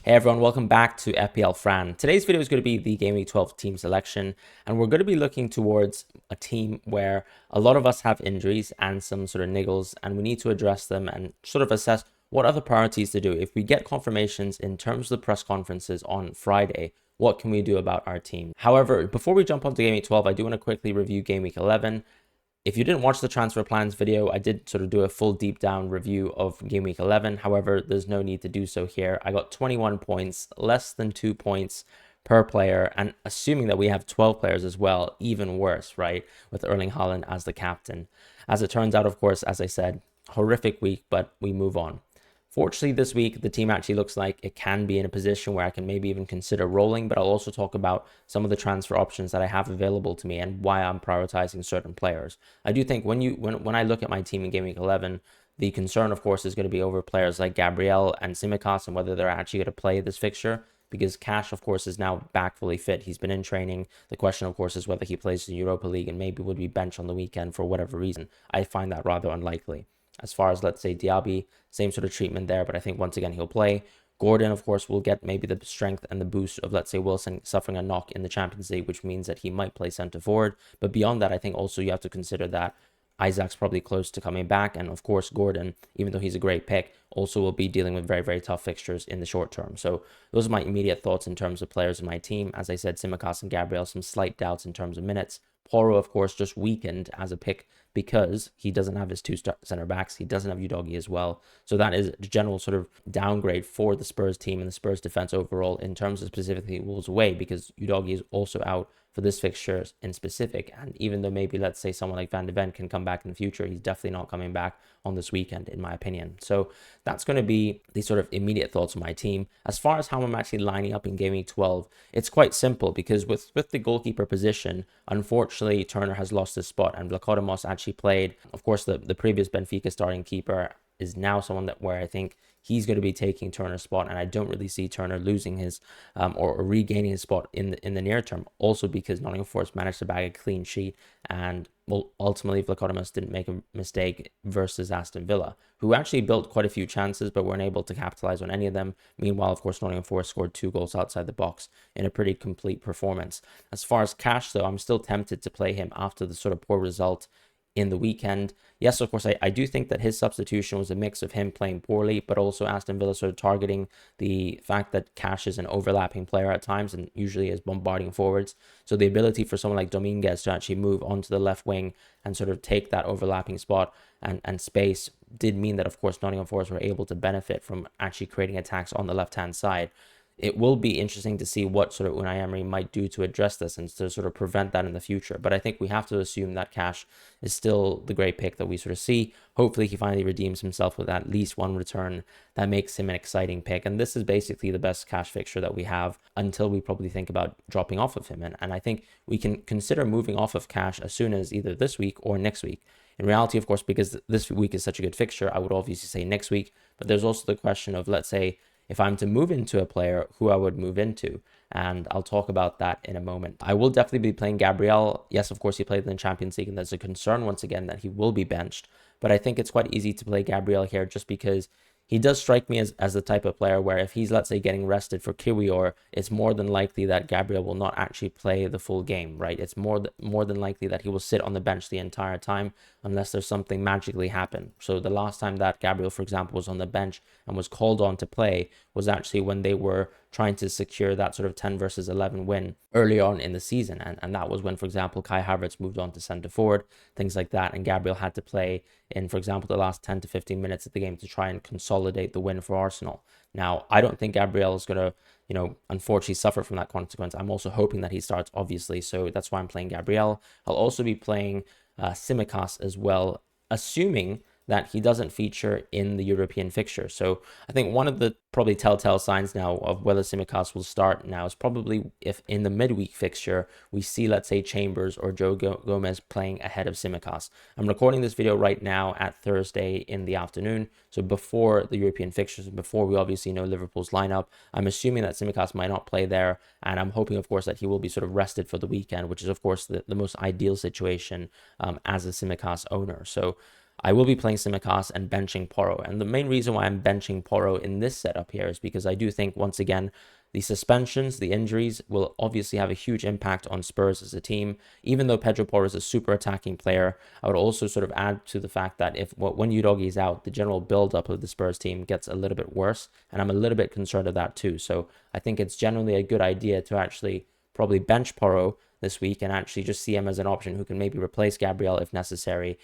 Hey everyone, welcome back to FPL Fran. Today's video is going to be the Gameweek 12 team selection, and we're going to be looking towards a team where a lot of us have injuries and some sort of niggles, and we need to address them and sort of assess what other priorities to do. If we get confirmations in terms of the press conferences on Friday, what can we do about our team? However, before we jump onto Gameweek 12, I do want to quickly review Gameweek 11. If you didn't watch the transfer plans video, I did sort of do a full deep down review of Game Week 11. However, there's no need to do so here. I got 21 points, less than 2 points per player, and assuming that we have 12 players as well, even worse, right? With Erling Haaland as the captain. As it turns out, of course, as I said, horrific week, but we move on. Fortunately, this week, the team actually looks like it can be in a position where I can maybe even consider rolling, but I'll also talk about some of the transfer options that I have available to me and why I'm prioritizing certain players. I do think when I look at my team in Game Week 11, the concern, of course, is going to be over players like Gabriel and Tsimikas and whether they're actually going to play this fixture, because Cash, of course, is now back fully fit. He's been in training. The question, of course, is whether he plays the Europa League and maybe would be benched on the weekend for whatever reason. I find that rather unlikely. As far as, let's say, Diaby, same sort of treatment there, but I think once again he'll play. Gordon, of course, will get maybe the strength and the boost of, let's say, Wilson suffering a knock in the Champions League, which means that he might play centre forward. But beyond that, I think also you have to consider that Isaac's probably close to coming back. And of course, Gordon, even though he's a great pick, also will be dealing with very, very tough fixtures in the short term. So those are my immediate thoughts in terms of players in my team. As I said, Tsimikas and Gabriel, some slight doubts in terms of minutes. Porro, of course, just weakened as a pick because he doesn't have his two center backs. He doesn't have Udogie as well. So that is a general sort of downgrade for the Spurs team and the Spurs defense overall in terms of specifically Wolves away, because Udogie is also out for this fixture in specific. And even though maybe, let's say, someone like Van de Ven can come back in the future, he's definitely not coming back on this weekend, in my opinion. So that's going to be the sort of immediate thoughts of my team. As far as how I'm actually lining up in Game Week 12, it's quite simple, because with the goalkeeper position, unfortunately, Turner has lost his spot, and Vlachodimos actually played. Of course, the previous Benfica starting keeper is now someone where I think he's going to be taking Turner's spot, and I don't really see Turner losing his or regaining his spot in the near term. Also because Nottingham Forest managed to bag a clean sheet, and ultimately Vlachodimos didn't make a mistake versus Aston Villa, who actually built quite a few chances but weren't able to capitalize on any of them. Meanwhile, of course, Nottingham Forest scored 2 goals outside the box in a pretty complete performance. As far as Cash, though, I'm still tempted to play him after the sort of poor result in the weekend. Yes, of course, I do think that his substitution was a mix of him playing poorly, but also Aston Villa sort of targeting the fact that Cash is an overlapping player at times and usually is bombarding forwards. So the ability for someone like Dominguez to actually move onto the left wing and sort of take that overlapping spot and space did mean that, of course, Nottingham Forest were able to benefit from actually creating attacks on the left-hand side. It will be interesting to see what sort of Unai Emery might do to address this and to sort of prevent that in the future. But I think we have to assume that Cash is still the great pick that we sort of see. Hopefully he finally redeems himself with at least one return that makes him an exciting pick. And this is basically the best Cash fixture that we have until we probably think about dropping off of him. And I think we can consider moving off of Cash as soon as either this week or next week. In reality, of course, because this week is such a good fixture, I would obviously say next week. But there's also the question of, let's say, if I'm to move into a player, who I would move into. And I'll talk about that in a moment. I will definitely be playing Gabriel. Yes, of course, he played in the Champions League, and there's a concern once again that he will be benched. But I think it's quite easy to play Gabriel here just because he does strike me as the type of player where if he's, let's say, getting rested for Kiwior, it's more than likely that Gabriel will not actually play the full game, right? It's more than likely that he will sit on the bench the entire time unless there's something magically happen. So the last time that Gabriel, for example, was on the bench and was called on to play was actually when they were trying to secure that sort of 10 versus 11 win early on in the season. And that was when, for example, Kai Havertz moved on to centre forward, things like that. And Gabriel had to play in, for example, the last 10 to 15 minutes of the game to try and consolidate the win for Arsenal. Now, I don't think Gabriel is going to, unfortunately suffer from that consequence. I'm also hoping that he starts, obviously. So that's why I'm playing Gabriel. I'll also be playing Tsimikas as well, assuming that he doesn't feature in the European fixture. So I think one of the probably telltale signs now of whether Tsimikas will start now is probably if in the midweek fixture we see, let's say, Chambers or Joe Gomez playing ahead of Tsimikas. I'm recording this video right now at Thursday in the afternoon, so before the European fixtures and before we obviously know Liverpool's lineup. I'm assuming that Tsimikas might not play there, and I'm hoping, of course, that he will be sort of rested for the weekend, which is, of course, the most ideal situation as a Tsimikas owner. So I will be playing Simicast and benching Porro. And the main reason why I'm benching Porro in this setup here is because I do think, once again, the suspensions, the injuries will obviously have a huge impact on Spurs as a team. Even though Pedro Porro is a super attacking player, I would also sort of add to the fact that when Udogie is out, the general build-up of the Spurs team gets a little bit worse, and I'm a little bit concerned of that too. So I think it's generally a good idea to actually probably bench Porro this week and actually just see him as an option who can maybe replace Gabriel if necessary,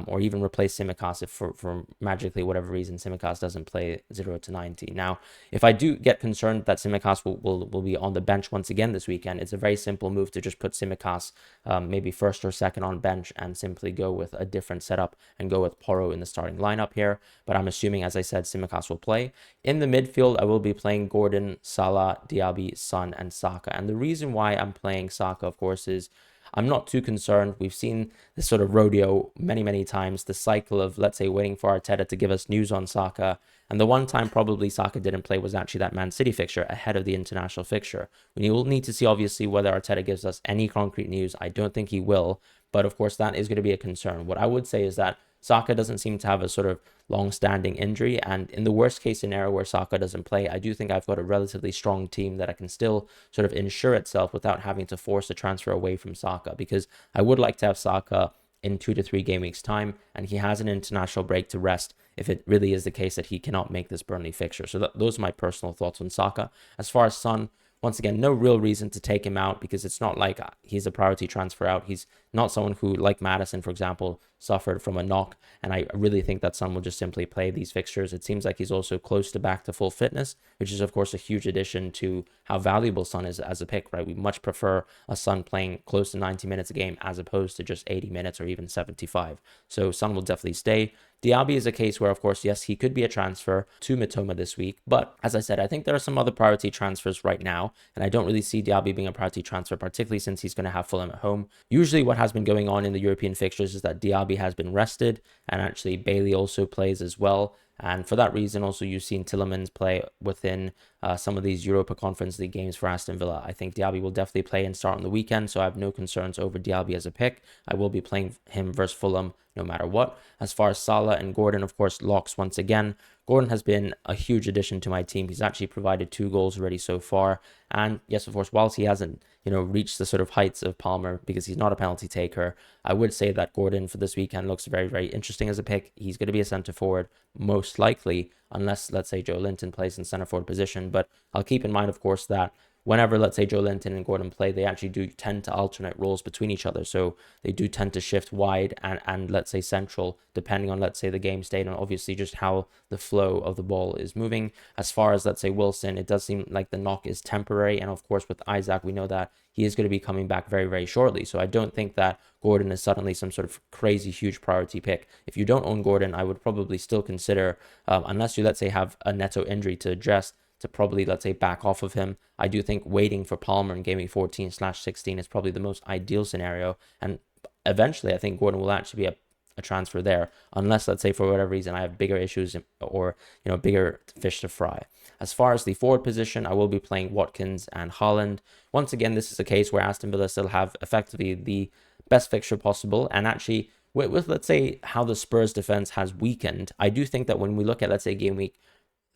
or even replace Simicast if for magically whatever reason Simicast doesn't play 0 to 90. Now, if I do get concerned that Simicast will be on the bench once again this weekend, it's a very simple move to just put Simicast maybe first or second on bench and simply go with a different setup and go with Porro in the starting lineup here. But I'm assuming, as I said, Simicast will play. In the midfield, I will be playing Gordon, Salah, Diaby, Son, and Saka. And the reason why I'm playing Saka, of course, is I'm not too concerned. We've seen this sort of rodeo many times, the cycle of, let's say, waiting for Arteta to give us news on Saka. And the one time probably Saka didn't play was actually that Man City fixture ahead of the international fixture. We will need to see, obviously, whether Arteta gives us any concrete news. I don't think he will. But, of course, that is going to be a concern. What I would say is that Saka doesn't seem to have a sort of long-standing injury, and in the worst case scenario where Saka doesn't play, I do think I've got a relatively strong team that I can still sort of ensure itself without having to force a transfer away from Saka, because I would like to have Saka in 2 to 3 game weeks time, and he has an international break to rest if it really is the case that he cannot make this Burnley fixture. So those are my personal thoughts on Saka. As far as Son, once again, no real reason to take him out because it's not like he's a priority transfer out. He's not someone who, like Maddison, for example, suffered from a knock. And I really think that Son will just simply play these fixtures. It seems like he's also close to back to full fitness, which is, of course, a huge addition to how valuable Son is as a pick, right? We much prefer a Son playing close to 90 minutes a game as opposed to just 80 minutes or even 75. So Son will definitely stay. Diaby is a case where, of course, yes, he could be a transfer to Mitoma this week. But as I said, I think there are some other priority transfers right now. And I don't really see Diaby being a priority transfer, particularly since he's going to have Fulham at home. Usually what has been going on in the European fixtures is that Diaby has been rested, and actually Bailey also plays as well. And for that reason, also, you've seen Tielemans play within some of these Europa Conference League games for Aston Villa. I think Diaby will definitely play and start on the weekend, so I have no concerns over Diaby as a pick. I will be playing him versus Fulham no matter what. As far as Salah and Gordon, of course, locks once again. Gordon has been a huge addition to my team. He's actually provided 2 goals already so far. And yes, of course, whilst he hasn't, reached the sort of heights of Palmer because he's not a penalty taker, I would say that Gordon for this weekend looks very interesting as a pick. He's going to be a centre forward most likely, unless, let's say, Joe Linton plays in centre forward position. But I'll keep in mind, of course, that whenever, let's say, Joe Linton and Gordon play, they actually do tend to alternate roles between each other. So they do tend to shift wide and let's say, central, depending on, let's say, the game state and obviously just how the flow of the ball is moving. As far as, let's say, Wilson, it does seem like the knock is temporary. And of course, with Isaac, we know that he is going to be coming back very shortly. So I don't think that Gordon is suddenly some sort of crazy huge priority pick. If you don't own Gordon, I would probably still consider, unless you, let's say, have a Neto injury to address, to probably, let's say, back off of him. I do think waiting for Palmer in Gameweek 14/16 is probably the most ideal scenario. And eventually, I think Gordon will actually be a transfer there, unless, let's say, for whatever reason, I have bigger issues or, bigger fish to fry. As far as the forward position, I will be playing Watkins and Haaland. Once again, this is a case where Aston Villa still have effectively the best fixture possible. And actually, with let's say, how the Spurs defense has weakened, I do think that when we look at, let's say, game week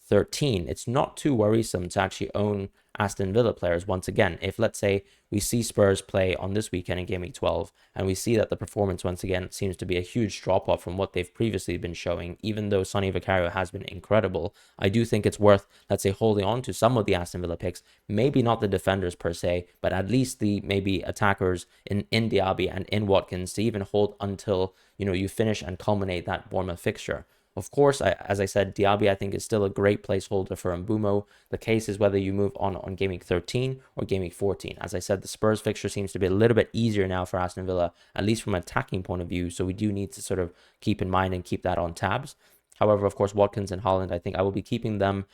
13, it's not too worrisome to actually own Aston Villa players. Once again, if, let's say, we see Spurs play on this weekend in Game Week 12, and we see that the performance once again seems to be a huge drop-off from what they've previously been showing, even though Sonny Vicario has been incredible, I do think it's worth, let's say, holding on to some of the Aston Villa picks, maybe not the defenders per se, but at least the maybe attackers in Diaby and in Watkins to even hold until, you finish and culminate that Bournemouth fixture. Of course, as I said, Diaby I think is still a great placeholder for Mbumo. The case is whether you move on Game Week 13 or Game Week 14. As I said, the Spurs fixture seems to be a little bit easier now for Aston Villa, at least from an attacking point of view. So we do need to sort of keep in mind and keep that on tabs. However, of course, Watkins and Haaland, I think I will be keeping them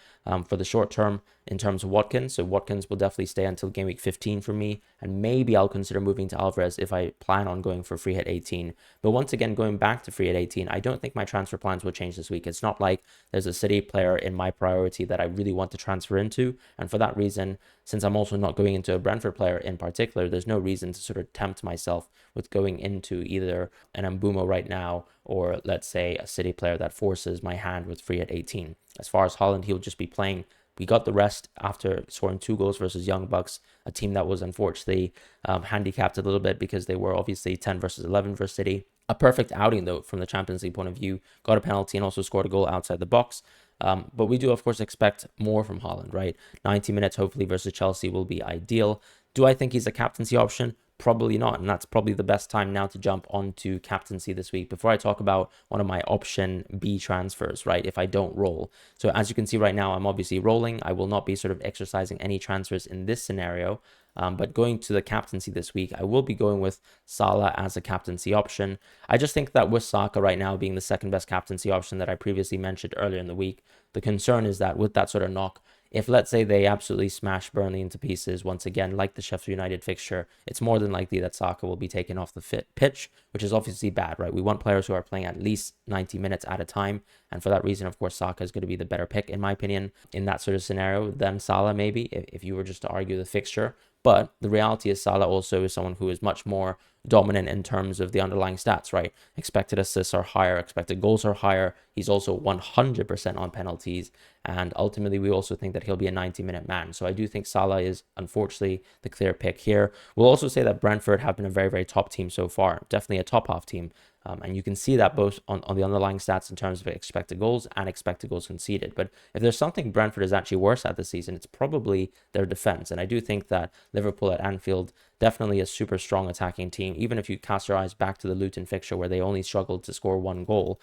for the short term in terms of Watkins. So Watkins will definitely stay until game week 15 for me, and maybe I'll consider moving to Alvarez if I plan on going for free hit 18. But once again, going back to free hit 18, I don't think my transfer plans will change this week. It's not like there's a City player in my priority that I really want to transfer into, and for that reason, since I'm also not going into a Brentford player in particular, there's no reason to sort of tempt myself with going into either an Mbumo right now or let's say a City player that forces my hand with free at 18. As far as Haaland, he'll just be playing. We got the rest after scoring 2 goals versus Young Bucks, a team that was unfortunately handicapped a little bit because they were obviously 10 versus 11 versus City. A perfect outing, though, from the Champions League point of view. Got a penalty and also scored a goal outside the box. But we do, of course, expect more from Haaland, right? 90 minutes, hopefully, versus Chelsea will be ideal. Do I think he's a captaincy option? Probably not, and that's probably the best time now to jump onto captaincy this week before I talk about one of my option B transfers, right, if I don't roll. So as you can see right now, I'm obviously rolling. I will not be sort of exercising any transfers in this scenario, but going to the captaincy this week, I will be going with Salah as a captaincy option. I just think that with Saka right now being the second best captaincy option that I previously mentioned earlier in the week, the concern is that with that sort of knock, if let's say they absolutely smash Burnley into pieces once again, like the Sheffield United fixture, it's more than likely that Saka will be taken off the pitch, which is obviously bad, right? We want players who are playing at least 90 minutes at a time. And for that reason, of course, Saka is going to be the better pick, in my opinion, in that sort of scenario than Salah, maybe, if you were just to argue the fixture. But the reality is Salah also is someone who is much more dominant in terms of the underlying stats, right? Expected assists are higher, expected goals are higher. He's also 100% on penalties. And ultimately, we also think that he'll be a 90-minute man. So I do think Salah is, unfortunately, the clear pick here. We'll also say that Brentford have been a very, very top team so far. Definitely a top half team. And you can see that both on the underlying stats in terms of expected goals and expected goals conceded. But if there's something Brentford is actually worse at this season, it's probably their defense. And I do think that Liverpool at Anfield, definitely a super strong attacking team. Even if you cast your eyes back to the Luton fixture where they only struggled to score 1 goal,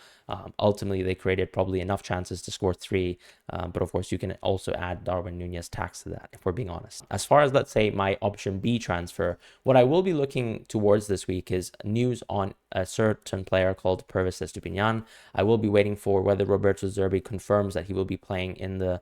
ultimately they created probably enough chances to score 3. But of course, you can also add Darwin Nunez tax to that, if we're being honest. As far as, let's say, my option B transfer, what I will be looking towards this week is news on a certain player called Pervis Estupiñán. I will be waiting for whether Roberto Zerbi confirms that he will be playing in the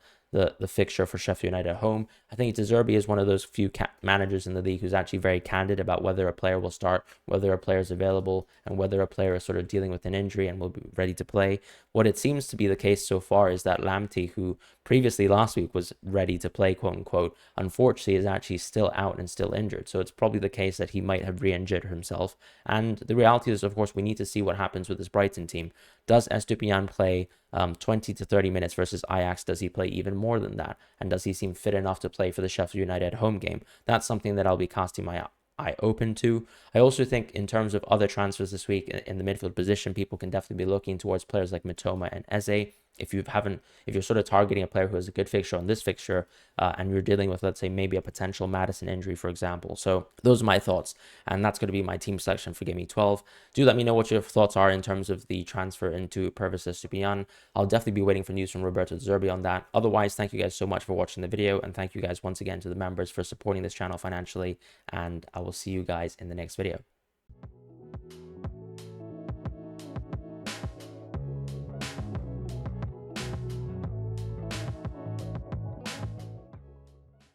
fixture for Sheffield United at home. I think De Zerbi is one of those few managers in the league who's actually very candid about whether a player will start, whether a player is available, and whether a player is sort of dealing with an injury and will be ready to play. What it seems to be the case so far is that Lamptey, who previously last week was ready to play, quote unquote, unfortunately is actually still out and still injured. So it's probably the case that he might have re-injured himself. And the reality is, of course, we need to see what happens with this Brighton team. Does Estupiñán play 20 to 30 minutes versus Ajax? Does he play even more than that? And does he seem fit enough to play for the Sheffield United home game? That's something that I'll be casting my eye open to. I also think in terms of other transfers this week in the midfield position, people can definitely be looking towards players like Mitoma and Eze. If you're sort of targeting a player who has a good fixture on this fixture, and you're dealing with, let's say, maybe a potential Madison injury, for example. So those are my thoughts, and that's going to be my team selection for Game Week 12. Do let me know what your thoughts are in terms of the transfer into Pervis Estupiñán. I'll definitely be waiting for news from Roberto Zerbi on that. Otherwise, thank you guys so much for watching the video, and thank you guys once again to the members for supporting this channel financially, and I will see you guys in the next video.